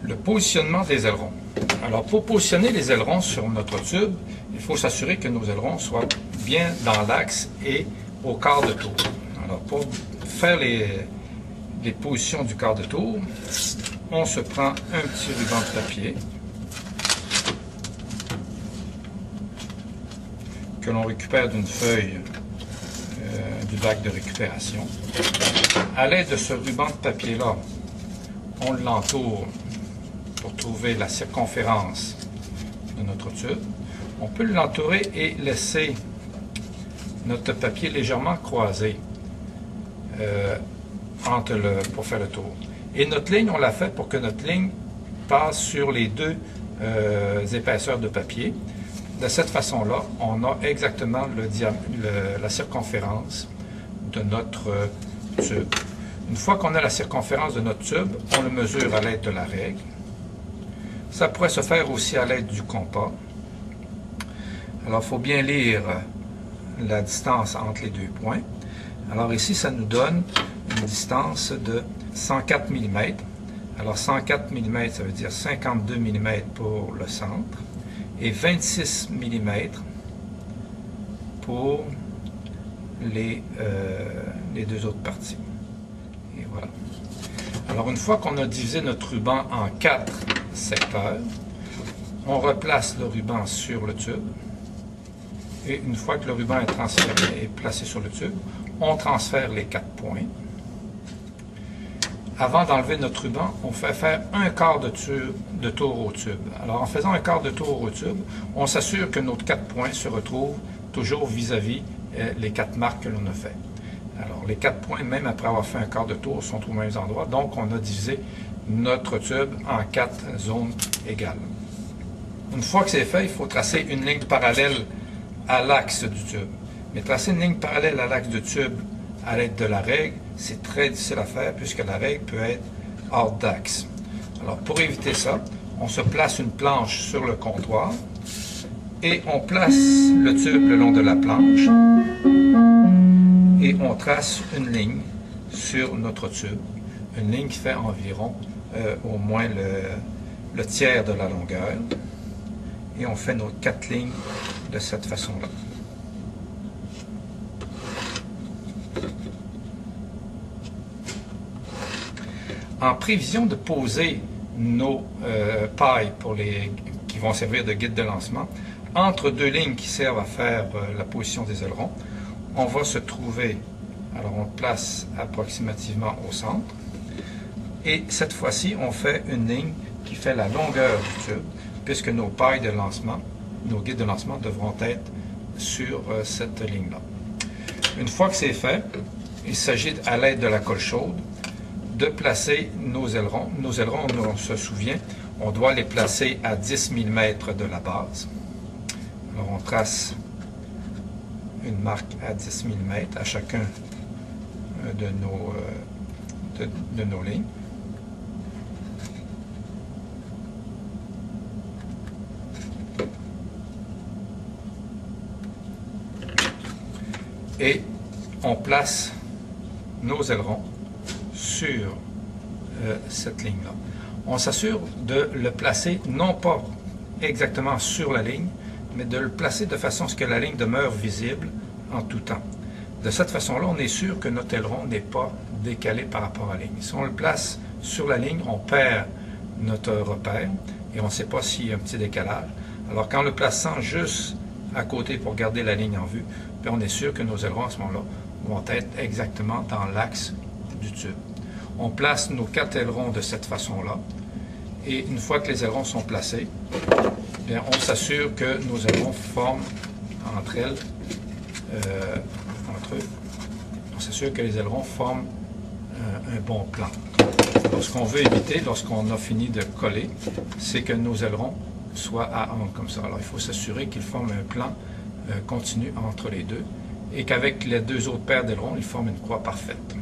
Le positionnement des ailerons. Alors, pour positionner les ailerons sur notre tube, il faut s'assurer que nos ailerons soient bien dans l'axe et au quart de tour. Alors, pour faire les positions du quart de tour, on se prend un petit ruban de papier que l'on récupère d'une feuille du bac de récupération. À l'aide de ce ruban de papier-là, on l'entoure pour trouver la circonférence de notre tube. On peut l'entourer et laisser notre papier légèrement croisé pour faire le tour. Et notre ligne, on l'a fait pour que notre ligne passe sur les deux épaisseurs de papier. De cette façon-là, on a exactement la circonférence de notre tube. Une fois qu'on a la circonférence de notre tube, on le mesure à l'aide de la règle. Ça pourrait se faire aussi à l'aide du compas. Alors, il faut bien lire la distance entre les deux points. Alors ici, ça nous donne une distance de 104 mm. Alors 104 mm, ça veut dire 52 mm pour le centre et 26 mm pour les deux autres parties. Et voilà. Alors une fois qu'on a divisé notre ruban en 4 secteurs, on replace le ruban sur le tube. Et une fois que le ruban est transféré et placé sur le tube, on transfère les 4 points. Avant d'enlever notre ruban, on fait faire un quart de tour au tube. Alors en faisant un quart de tour au tube, on s'assure que nos 4 points se retrouvent toujours vis-à-vis les 4 marques que l'on a fait. Alors les 4 points, même après avoir fait un quart de tour, sont aux mêmes endroits. Donc on a divisé notre tube en 4 zones égales. Une fois que c'est fait, il faut tracer une ligne parallèle à l'axe du tube. Mais tracer une ligne parallèle à l'axe du tube à l'aide de la règle, c'est très difficile à faire puisque la règle peut être hors d'axe. Alors pour éviter ça, on se place une planche sur le comptoir et on place le tube le long de la planche et on trace une ligne sur notre tube, une ligne qui fait environ au moins le tiers de la longueur et on fait nos 4 lignes de cette façon-là. En prévision de poser nos pailles qui vont servir de guide de lancement, entre deux lignes qui servent à faire la position des ailerons, on va se trouver, alors on le place approximativement au centre, et cette fois-ci, on fait une ligne qui fait la longueur du tube, puisque nos pailles de lancement, nos guides de lancement devront être sur cette ligne-là. Une fois que c'est fait, il s'agit à l'aide de la colle chaude de placer nos ailerons. Nos ailerons, on se souvient, on doit les placer à 10 mm de la base. Alors on trace une marque à 10 mm à chacun de nos lignes. Et on place nos ailerons sur cette ligne-là. On s'assure de le placer non pas exactement sur la ligne, mais de le placer de façon à ce que la ligne demeure visible en tout temps. De cette façon-là, on est sûr que notre aileron n'est pas décalé par rapport à la ligne. Si on le place sur la ligne, on perd notre repère et on ne sait pas s'il y a un petit décalage. Alors qu'en le plaçant juste à côté pour garder la ligne en vue, bien, on est sûr que nos ailerons à ce moment-là vont être exactement dans l'axe du tube. On place nos 4 ailerons de cette façon-là et une fois que les ailerons sont placés, bien, on s'assure que nos ailerons forment entre eux, on s'assure que les ailerons forment un bon plan. Alors, ce qu'on veut éviter lorsqu'on a fini de coller, c'est que nos ailerons soient à angle comme ça. Alors il faut s'assurer qu'ils forment un plan continu entre les deux et qu'avec les deux autres paires d'ailerons, ils forment une croix parfaite.